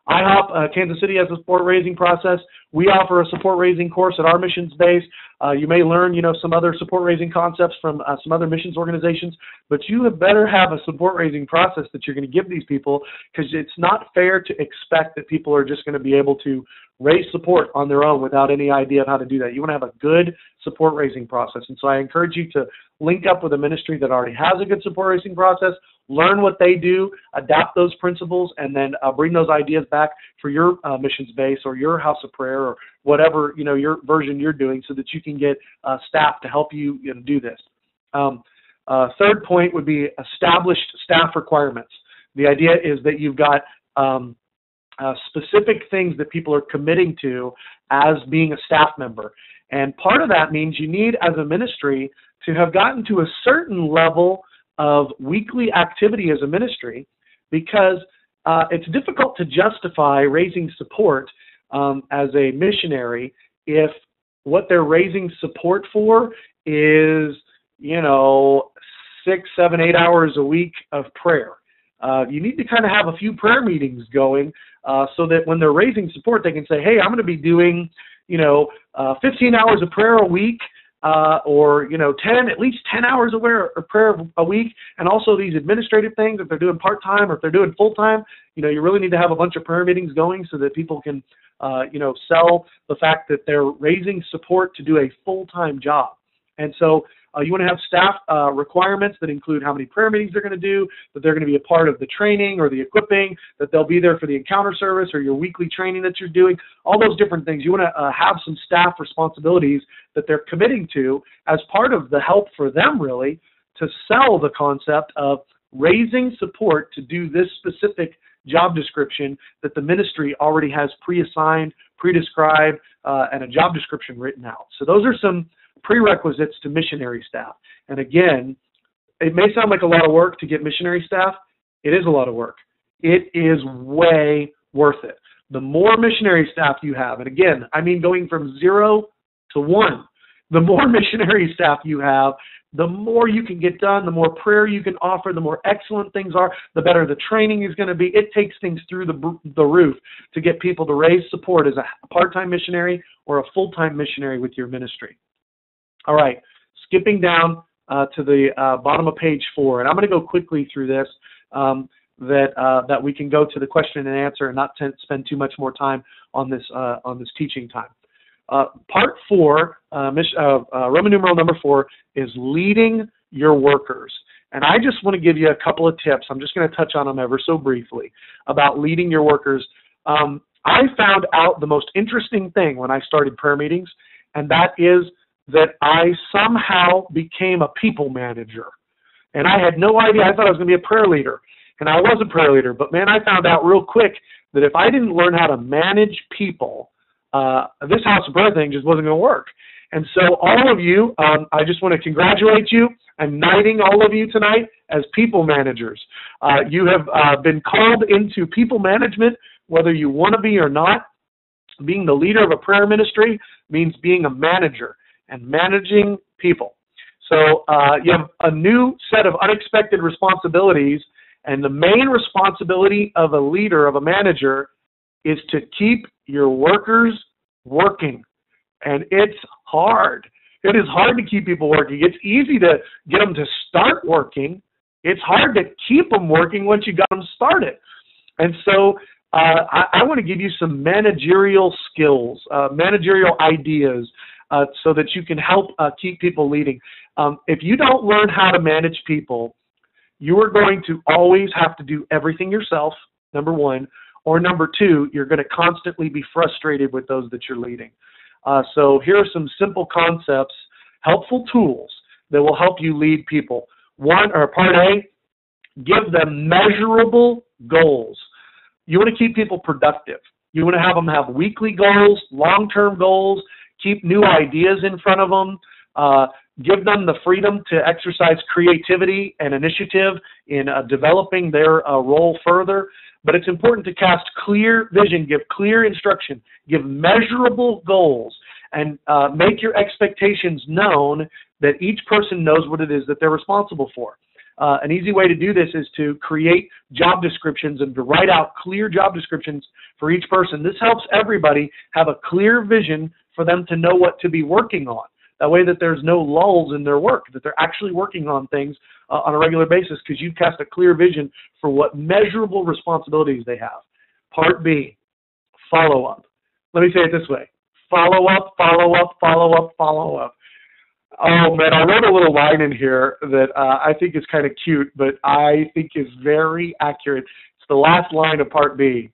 IHOP Kansas City has a support-raising process. We offer a support-raising course at our missions base. You may learn, some other support-raising concepts from some other missions organizations, but you have better have a support-raising process that you're going to give these people, because it's not fair to expect that people are just going to be able to raise support on their own without any idea of how to do that. You want to have a good support-raising process. And so I encourage you to link up with a ministry that already has a good support-raising process, learn what they do, adapt those principles, and then bring those ideas back for your missions base or your House of Prayer or whatever, your version you're doing, so that you can get staff to help you, do this. Third point would be established staff requirements. The idea is that you've got specific things that people are committing to as being a staff member. And part of that means you need, as a ministry, to have gotten to a certain level of weekly activity as a ministry, because it's difficult to justify raising support as a missionary if what they're raising support for is, 6, 7, 8 hours a week of prayer. You need to kind of have a few prayer meetings going so that when they're raising support, they can say, hey, I'm going to be doing, 15 hours of prayer a week, or, at least 10 hours of prayer a week, and also these administrative things, if they're doing part-time or if they're doing full-time, you really need to have a bunch of prayer meetings going so that people can, sell the fact that they're raising support to do a full-time job. And so you want to have staff requirements that include how many prayer meetings they're going to do, that they're going to be a part of the training or the equipping, that they'll be there for the encounter service or your weekly training that you're doing, all those different things. You want to have some staff responsibilities that they're committing to as part of the help for them, really, to sell the concept of raising support to do this specific job description that the ministry already has pre-assigned, pre-described, and a job description written out. So those are some prerequisites to missionary staff. And again, it may sound like a lot of work to get missionary staff. It is a lot of work. It is way worth it. The more missionary staff you have, and again, I mean going from 0 to 1, the more missionary staff you have, the more you can get done, the more prayer you can offer, the more excellent things are, the better the training is going to be. It takes things through the roof to get people to raise support as a part-time missionary or a full-time missionary with your ministry. All right, skipping down to the bottom of page 4, and I'm going to go quickly through this that we can go to the question and answer and not spend too much more time on this teaching time. Part 4, Roman numeral number 4, is leading your workers. And I just want to give you a couple of tips. I'm just going to touch on them ever so briefly about leading your workers. I found out the most interesting thing when I started prayer meetings, and that is that I somehow became a people manager. And I had no idea. I thought I was going to be a prayer leader, and I was a prayer leader. But, man, I found out real quick that if I didn't learn how to manage people, this house of prayer thing just wasn't going to work. And so all of you, I just want to congratulate you. I'm knighting all of you tonight as people managers. You have been called into people management, whether you want to be or not. Being the leader of a prayer ministry means being a manager and managing people. So you have a new set of unexpected responsibilities, and the main responsibility of a leader, of a manager, is to keep your workers working. And it's hard. It is hard to keep people working. It's easy to get them to start working. It's hard to keep them working once you got them started. And so I want to give you some managerial skills, managerial ideas, so that you can help keep people leading. If you don't learn how to manage people, you are going to always have to do everything yourself, number one, or number two, you're going to constantly be frustrated with those that you're leading. So here are some simple concepts, helpful tools that will help you lead people. Part A, give them measurable goals. You want to keep people productive. You want to have them have weekly goals, long-term goals, keep new ideas in front of them, give them the freedom to exercise creativity and initiative in developing their role further. But it's important to cast clear vision, give clear instruction, give measurable goals, and make your expectations known that each person knows what it is that they're responsible for. An easy way to do this is to create job descriptions and to write out clear job descriptions for each person. This helps everybody have a clear vision for them to know what to be working on. That way that there's no lulls in their work, that they're actually working on things on a regular basis because you cast a clear vision for what measurable responsibilities they have. Part B, follow up. Let me say it this way. Follow up, follow up, follow up, follow up. Oh, man, I wrote a little line in here that I think is kind of cute, but I think is very accurate. It's the last line of Part B.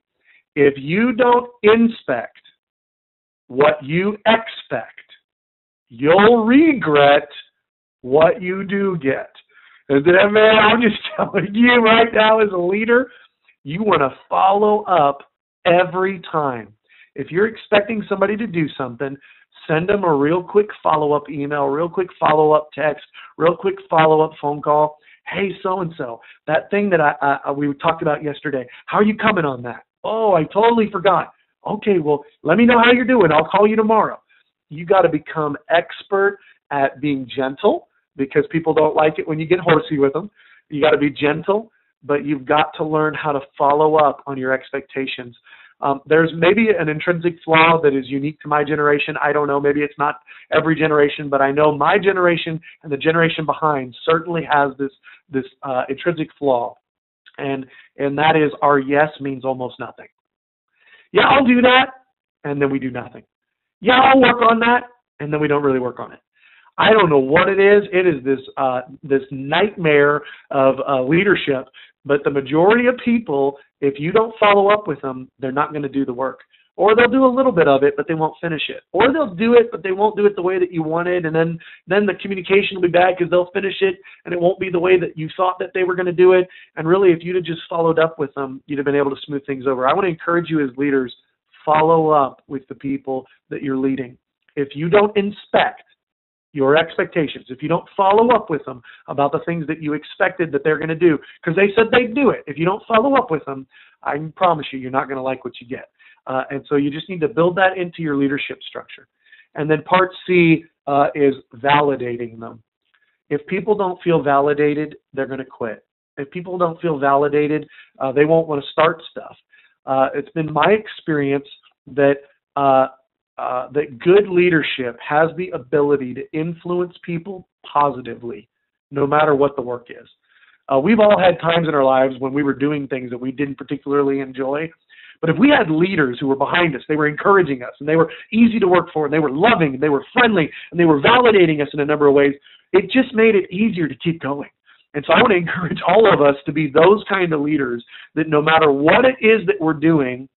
If you don't inspect what you expect, you'll regret what you do get. And then, man, I'm just telling you right now as a leader, you want to follow up every time. If you're expecting somebody to do something, Send them a real quick follow-up email, real quick follow-up text, real quick follow-up phone call. Hey, so-and-so, that thing that we talked about yesterday, how are you coming on that? Oh, I totally forgot. Okay, well, let me know how you're doing. I'll call you tomorrow. You got to become expert at being gentle, because people don't like it when you get horsey with them. You got to be gentle, but you've got to learn how to follow up on your expectations. There's maybe an intrinsic flaw that is unique to my generation. I don't know. Maybe it's not every generation, but I know my generation and the generation behind certainly has this intrinsic flaw, and that is our yes means almost nothing. Yeah, I'll do that, and then we do nothing. Yeah, I'll work on that, and then we don't really work on it. I don't know what it is. It is this nightmare of leadership. But the majority of people, if you don't follow up with them, they're not going to do the work. Or they'll do a little bit of it, but they won't finish it. Or they'll do it, but they won't do it the way that you wanted. And then the communication will be bad because they'll finish it, and it won't be the way that you thought that they were going to do it. And really, if you'd have just followed up with them, you'd have been able to smooth things over. I want to encourage you as leaders, follow up with the people that you're leading. If you don't inspect your expectations, if you don't follow up with them about the things that you expected that they're going to do, because they said they'd do it, if you don't follow up with them, I can promise you're not going to like what you get. And so you just need to build that into your leadership structure. And then part C is validating them. If people don't feel validated, they're going to quit. If people don't feel validated, they won't want to start stuff. It's been my experience that that good leadership has the ability to influence people positively, no matter what the work is. We've all had times in our lives when we were doing things that we didn't particularly enjoy. But if we had leaders who were behind us, they were encouraging us, and they were easy to work for, and they were loving, and they were friendly, and they were validating us in a number of ways, it just made it easier to keep going. And so I want to encourage all of us to be those kind of leaders that no matter what it is that we're doing,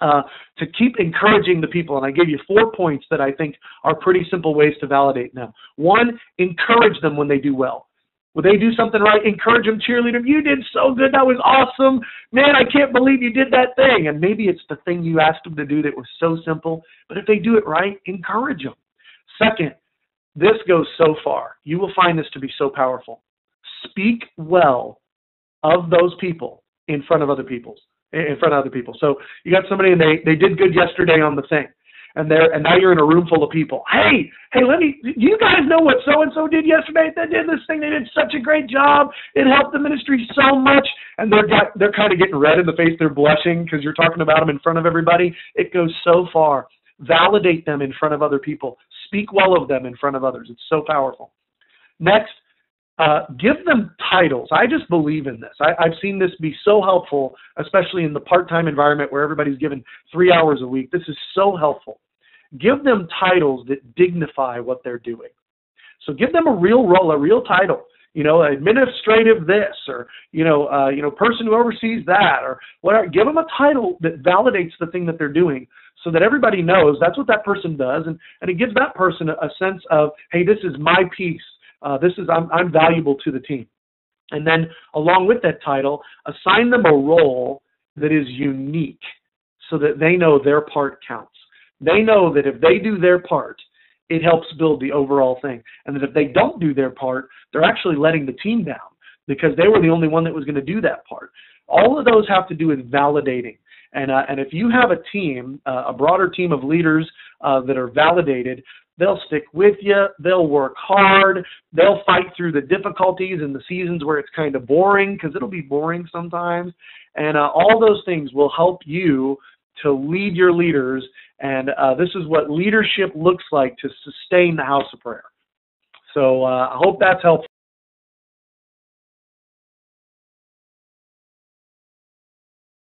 to keep encouraging the people. And I gave you 4 points that I think are pretty simple ways to validate them. 1, encourage them when they do well. When they do something right, encourage them, cheerlead them. You did so good. That was awesome. Man, I can't believe you did that thing. And maybe it's the thing you asked them to do that was so simple. But if they do it right, encourage them. 2nd, this goes so far. You will find this to be so powerful. Speak well of those people in front of other people. So you got somebody and they did good yesterday on the thing, and now you're in a room full of people. Hey, do you guys know what so-and-so did yesterday? They did this thing. They did such a great job. It helped the ministry so much. And they're kind of getting red in the face. They're blushing because you're talking about them in front of everybody. It goes so far. Validate them in front of other people. Speak well of them in front of others. It's so powerful. Next, give them titles. I just believe in this. I've seen this be so helpful, especially in the part-time environment where everybody's given 3 hours a week. This is so helpful. Give them titles that dignify what they're doing. So give them a real role, a real title. Administrative this, or person who oversees that, or whatever. Give them a title that validates the thing that they're doing, so that everybody knows that's what that person does, and it gives that person a sense of, hey, this is my piece. I'm valuable to the team. And then along with that title, assign them a role that is unique so that they know their part counts. They know that if they do their part, it helps build the overall thing. And that if they don't do their part, they're actually letting the team down because they were the only one that was going to do that part. All of those have to do with validating. And if you have a team, a broader team of leaders that are validated, they'll stick with you. They'll work hard. They'll fight through the difficulties and the seasons where it's kind of boring, because it'll be boring sometimes. And all those things will help you to lead your leaders. And this is what leadership looks like to sustain the house of prayer. So I hope that's helpful.